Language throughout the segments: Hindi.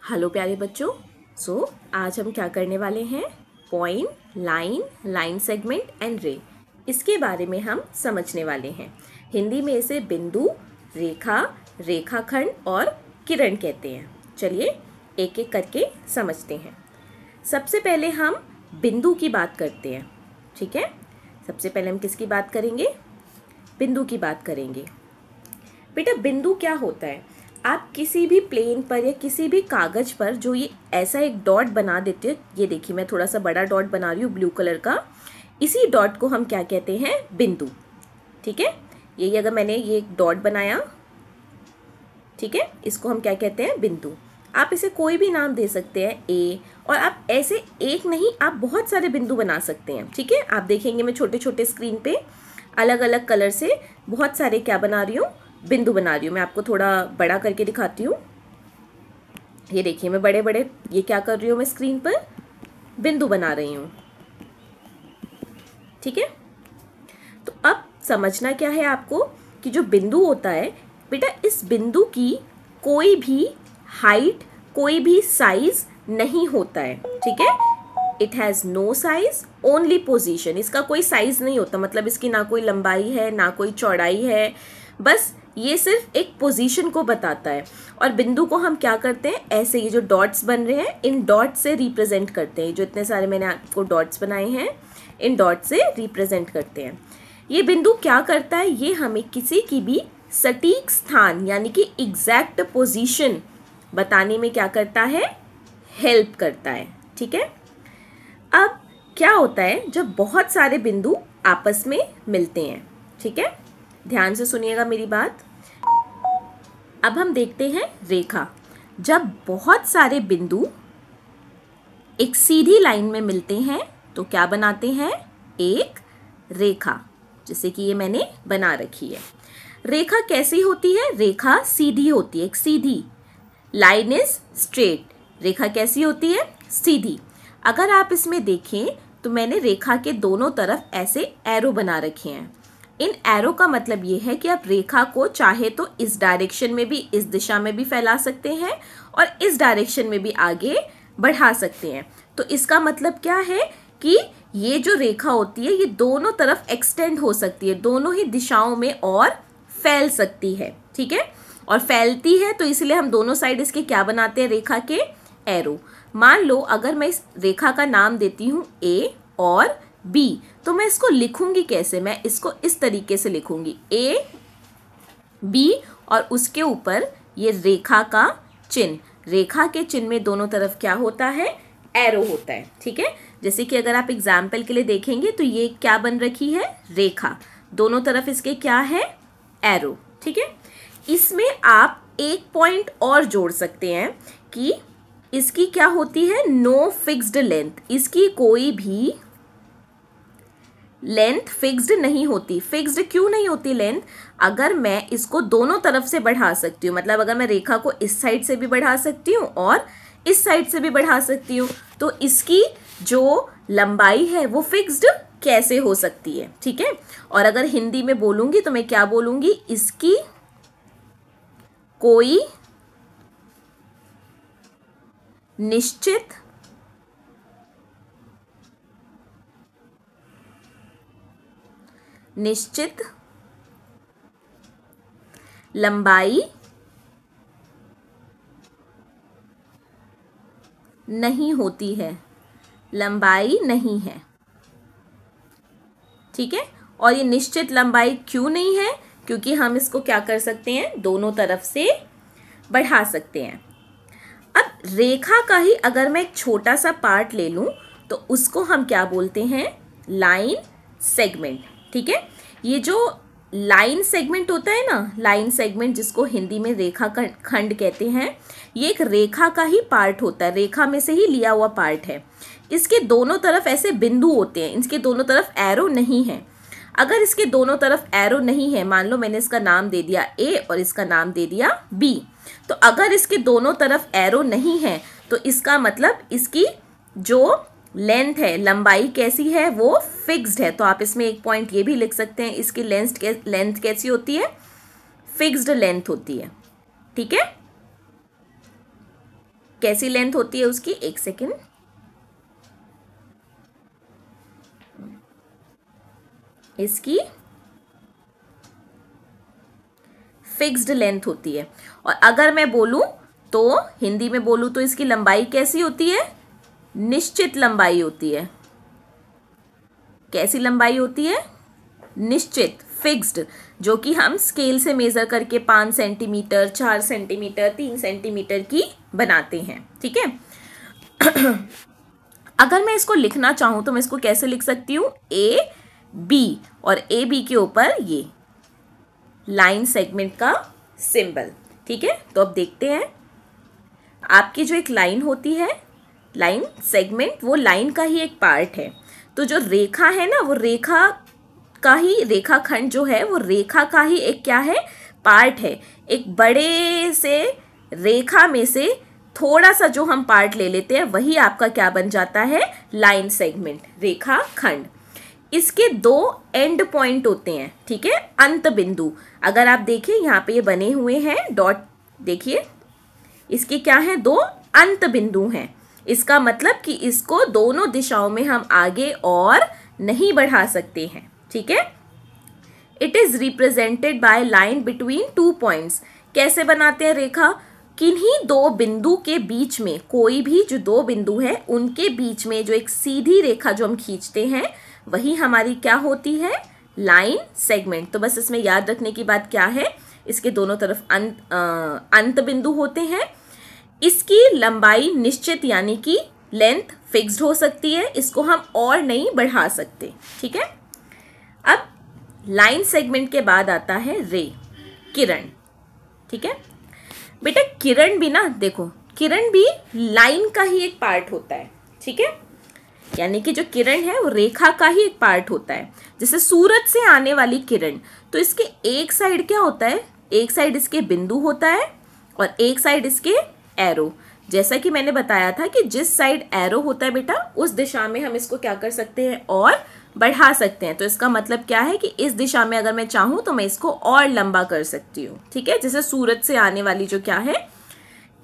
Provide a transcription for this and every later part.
हेलो प्यारे बच्चों। आज हम क्या करने वाले हैं? Point, line, line segment and रे, इसके बारे में हम समझने वाले हैं। हिंदी में इसे बिंदु, रेखा, रेखाखंड और किरण कहते हैं। चलिए एक एक करके समझते हैं। सबसे पहले हम बिंदु की बात करते हैं। ठीक है, सबसे पहले हम किसकी बात करेंगे? बिंदु की बात करेंगे। बेटा बिंदु क्या होता है? आप किसी भी प्लेन पर या किसी भी कागज पर जो ये ऐसा एक डॉट बना देते हो, ये देखिए मैं थोड़ा सा बड़ा डॉट बना रही हूँ ब्लू कलर का, इसी डॉट को हम क्या कहते हैं? बिंदु। ठीक है, यही अगर मैंने ये एक डॉट बनाया, ठीक है, इसको हम क्या कहते हैं? बिंदु। आप इसे कोई भी नाम दे सकते हैं, ए, और आप ऐसे एक नहीं, आप बहुत सारे बिंदु बना सकते हैं। ठीक है, आप देखेंगे मैं छोटे छोटे स्क्रीन पे अलग अलग कलर से बहुत सारे क्या बना रही हूँ? बिंदु बना रही हूँ। मैं आपको थोड़ा बड़ा करके दिखाती हूँ। ये देखिए मैं बड़े बड़े ये क्या कर रही हूँ? मैं स्क्रीन पर बिंदु बना रही हूँ। ठीक है, तो अब समझना क्या है आपको कि जो बिंदु होता है बेटा, इस बिंदु की कोई भी हाइट, कोई भी साइज नहीं होता है। ठीक है, it has no size, only position. इसका कोई साइज नहीं होता, मतलब इसकी ना कोई लंबाई है ना कोई चौड़ाई है, बस ये सिर्फ एक पोजीशन को बताता है। और बिंदु को हम क्या करते हैं? ऐसे ये जो डॉट्स बन रहे हैं, इन डॉट से रिप्रेजेंट करते हैं। जो इतने सारे मैंने आपको डॉट्स बनाए हैं, इन डॉट से रिप्रेजेंट करते हैं। ये बिंदु क्या करता है? ये हमें किसी की भी सटीक स्थान यानी कि एग्जैक्ट पोजीशन बताने में क्या करता है? हेल्प करता है। ठीक है, अब क्या होता है जब बहुत सारे बिंदु आपस में मिलते हैं? ठीक है, ध्यान से सुनिएगा मेरी बात। अब हम देखते हैं रेखा। जब बहुत सारे बिंदु एक सीधी लाइन में मिलते हैं तो क्या बनाते हैं? एक रेखा, जैसे कि ये मैंने बना रखी है। रेखा कैसी होती है? रेखा सीधी होती है, एक सीधी। Line is straight. रेखा कैसी होती है? सीधी। अगर आप इसमें देखें तो मैंने रेखा के दोनों तरफ ऐसे एरो बना रखे हैं। इन एरो का मतलब ये है कि आप रेखा को चाहे तो इस डायरेक्शन में भी, इस दिशा में भी फैला सकते हैं और इस डायरेक्शन में भी आगे बढ़ा सकते हैं। तो इसका मतलब क्या है कि ये जो रेखा होती है ये दोनों तरफ एक्सटेंड हो सकती है, दोनों ही दिशाओं में और फैल सकती है। ठीक है, और फैलती है तो इसलिए हम दोनों साइड इसके क्या बनाते हैं? रेखा के एरो। मान लो अगर मैं इस रेखा का नाम देती हूँ ए और बी, तो मैं इसको लिखूंगी कैसे? मैं इसको इस तरीके से लिखूंगी, ए बी और उसके ऊपर ये रेखा का चिन्ह। रेखा के चिन्ह में दोनों तरफ क्या होता है? एरो होता है। ठीक है, जैसे कि अगर आप एग्जाम्पल के लिए देखेंगे तो ये क्या बन रखी है? रेखा, दोनों तरफ इसके क्या है? एरो। ठीक है, इसमें आप एक पॉइंट और जोड़ सकते हैं कि इसकी क्या होती है? No fixed length. इसकी कोई भी लेंथ फिक्स्ड नहीं होती। फिक्स्ड क्यों नहीं होती लेंथ? अगर मैं इसको दोनों तरफ से बढ़ा सकती हूँ, मतलब अगर मैं रेखा को इस साइड से भी बढ़ा सकती हूँ और इस साइड से भी बढ़ा सकती हूँ, तो इसकी जो लंबाई है वो फिक्स्ड कैसे हो सकती है? ठीक है, और अगर हिंदी में बोलूंगी तो मैं क्या बोलूंगी? इसकी कोई निश्चित लंबाई नहीं होती है, लंबाई नहीं है। ठीक है, और ये निश्चित लंबाई क्यों नहीं है? क्योंकि हम इसको क्या कर सकते हैं? दोनों तरफ से बढ़ा सकते हैं। अब रेखा का ही अगर मैं एक छोटा सा पार्ट ले लूं तो उसको हम क्या बोलते हैं? Line segment. ठीक है, ये जो लाइन सेगमेंट होता है ना, लाइन सेगमेंट जिसको हिंदी में रेखा खंड कहते हैं, ये एक रेखा का ही पार्ट होता है, रेखा में से ही लिया हुआ पार्ट है। इसके दोनों तरफ ऐसे बिंदु होते हैं, इसके दोनों तरफ एरो नहीं है। अगर इसके दोनों तरफ एरो नहीं है, मान लो मैंने इसका नाम दे दिया ए और इसका नाम दे दिया बी, तो अगर इसके दोनों तरफ एरो नहीं है तो इसका मतलब इसकी जो लेंथ है, लंबाई कैसी है? वो फिक्स्ड है। तो आप इसमें एक पॉइंट ये भी लिख सकते हैं, इसकी लेंथ कैसी होती है? फिक्स्ड लेंथ होती है। ठीक है, कैसी लेंथ होती है उसकी, एक सेकेंड, इसकी फिक्स्ड लेंथ होती है। और अगर मैं बोलूं तो हिंदी में बोलूं तो इसकी लंबाई कैसी होती है, निश्चित लंबाई होती है। कैसी लंबाई होती है, निश्चित, फिक्स्ड, जो कि हम स्केल से मेजर करके 5 सेंटीमीटर, 4 सेंटीमीटर, 3 सेंटीमीटर की बनाते हैं। ठीक है। अगर मैं इसको लिखना चाहूं तो मैं इसको कैसे लिख सकती हूं, ए बी, और ए बी के ऊपर ये लाइन सेगमेंट का सिंबल। ठीक है। तो अब देखते हैं, आपकी जो एक लाइन होती है, लाइन सेगमेंट, वो लाइन का ही एक पार्ट है। तो जो रेखा है ना, वो रेखा का ही, रेखाखंड जो है वो रेखा का ही एक क्या है, पार्ट है। एक बड़े से रेखा में से थोड़ा सा जो हम पार्ट ले लेते हैं वही आपका क्या बन जाता है, लाइन सेगमेंट, रेखाखंड। इसके 2 एंड पॉइंट होते हैं। ठीक है, अंत बिंदु। अगर आप देखें यहाँ पे ये बने हुए हैं डॉट, देखिए इसके क्या है, 2 अंत बिंदु हैं। इसका मतलब कि इसको दोनों दिशाओं में हम आगे और नहीं बढ़ा सकते हैं। ठीक है। It is represented by line between 2 points. कैसे बनाते हैं रेखा, किन्हीं 2 बिंदु के बीच में, कोई भी जो 2 बिंदु है उनके बीच में जो एक सीधी रेखा जो हम खींचते हैं वही हमारी क्या होती है, लाइन सेगमेंट। तो बस इसमें याद रखने की बात क्या है, इसके दोनों तरफ अंत बिंदु होते हैं। इसकी लंबाई निश्चित यानी कि लेंथ फिक्स्ड हो सकती है, इसको हम और नहीं बढ़ा सकते। ठीक है। अब लाइन सेगमेंट के बाद आता है रे, किरण। ठीक है बेटा, किरण भी ना, देखो किरण भी लाइन का ही एक पार्ट होता है। ठीक है, यानी कि जो किरण है वो रेखा का ही एक पार्ट होता है। जैसे सूरज से आने वाली किरण, तो इसके एक साइड क्या होता है, एक साइड इसके बिंदु होता है और एक साइड इसके एरो। जैसा कि मैंने बताया था कि जिस साइड एरो होता है बेटा, उस दिशा में हम इसको क्या कर सकते हैं, और बढ़ा सकते हैं। तो इसका मतलब क्या है कि इस दिशा में अगर मैं चाहूँ तो मैं इसको और लंबा कर सकती हूँ। ठीक है, जैसे सूरज से आने वाली जो क्या है,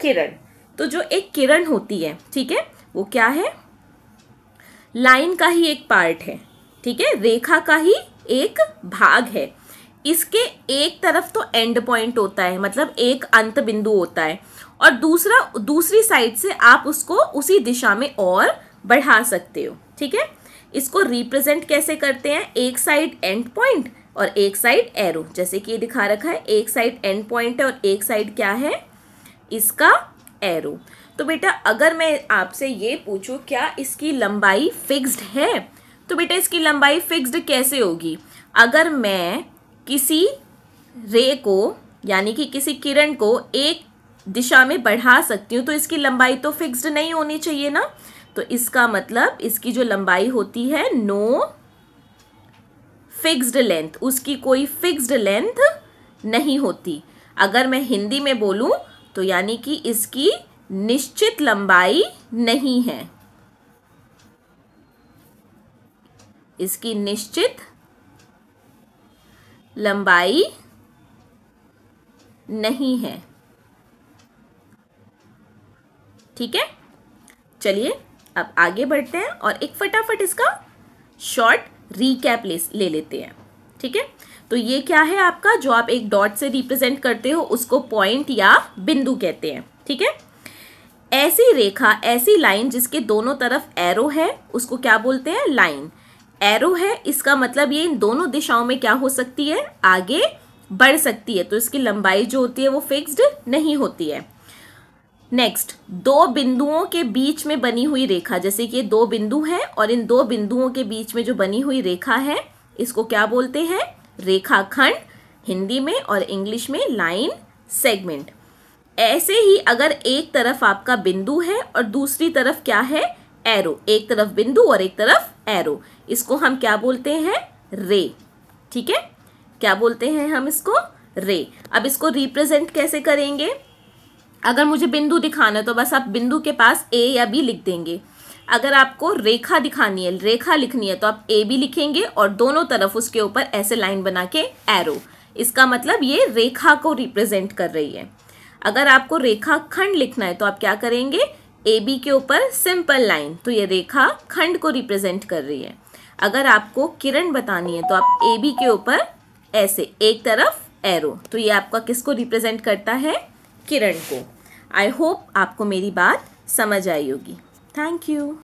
किरण। तो जो एक किरण होती है, ठीक है, वो क्या है, लाइन का ही एक पार्ट है। ठीक है, रेखा का ही एक भाग है। इसके एक तरफ तो एंड पॉइंट होता है, मतलब एक अंत बिंदु होता है, और दूसरी साइड से आप उसको उसी दिशा में और बढ़ा सकते हो। ठीक है, इसको रिप्रेजेंट कैसे करते हैं, एक साइड एंड पॉइंट और एक साइड एरो। जैसे कि ये दिखा रखा है, एक साइड एंड पॉइंट है और एक साइड क्या है, इसका एरो। तो बेटा अगर मैं आपसे ये पूछूं क्या इसकी लंबाई फिक्स्ड है, तो बेटा इसकी लंबाई फिक्स्ड कैसे होगी। अगर मैं किसी रे को यानी कि किसी किरण को एक दिशा में बढ़ा सकती हूँ तो इसकी लंबाई तो फिक्स्ड नहीं होनी चाहिए ना। तो इसका मतलब इसकी जो लंबाई होती है, नो फिक्स्ड लेंथ, उसकी कोई फिक्स्ड लेंथ नहीं होती। अगर मैं हिंदी में बोलूं तो यानी कि इसकी निश्चित लंबाई नहीं है, इसकी निश्चित लंबाई नहीं है। ठीक है, चलिए अब आगे बढ़ते हैं और एक फटाफट इसका शॉर्ट रीकैप ले लेते हैं। ठीक है, तो ये क्या है आपका, जो आप एक डॉट से रिप्रेजेंट करते हो उसको पॉइंट या बिंदु कहते हैं। ठीक है, ऐसी रेखा, ऐसी लाइन जिसके दोनों तरफ एरो है उसको क्या बोलते हैं, लाइन। एरो है, इसका मतलब ये इन दोनों दिशाओं में क्या हो सकती है, आगे बढ़ सकती है। तो इसकी लंबाई जो होती है वो फिक्स्ड नहीं होती है। नेक्स्ट, 2 बिंदुओं के बीच में बनी हुई रेखा, जैसे कि ये 2 बिंदु हैं और इन 2 बिंदुओं के बीच में जो बनी हुई रेखा है इसको क्या बोलते हैं, रेखाखंड हिंदी में, और इंग्लिश में लाइन सेगमेंट। ऐसे ही अगर एक तरफ आपका बिंदु है और दूसरी तरफ क्या है, एरो, एक तरफ बिंदु और एक तरफ एरो, इसको हम क्या बोलते हैं, रे। ठीक है, क्या बोलते हैं हम इसको, रे। अब इसको रिप्रेजेंट कैसे करेंगे, अगर मुझे बिंदु दिखाना है तो बस आप बिंदु के पास ए या बी लिख देंगे। अगर आपको रेखा दिखानी है, रेखा लिखनी है, तो आप ए बी लिखेंगे और दोनों तरफ उसके ऊपर ऐसे लाइन बना के एरो। इसका मतलब ये रेखा को रिप्रेजेंट कर रही है। अगर आपको रेखा खंड लिखना है तो आप क्या करेंगे, ए बी के ऊपर सिंपल लाइन, तो ये रेखा खंड को रिप्रेजेंट कर रही है। अगर आपको किरण बतानी है तो आप ए बी के ऊपर ऐसे एक तरफ एरो, तो ये आपका किसको रिप्रेजेंट करता है, किरण को। आई होप आपको मेरी बात समझ आई होगी। Thank you.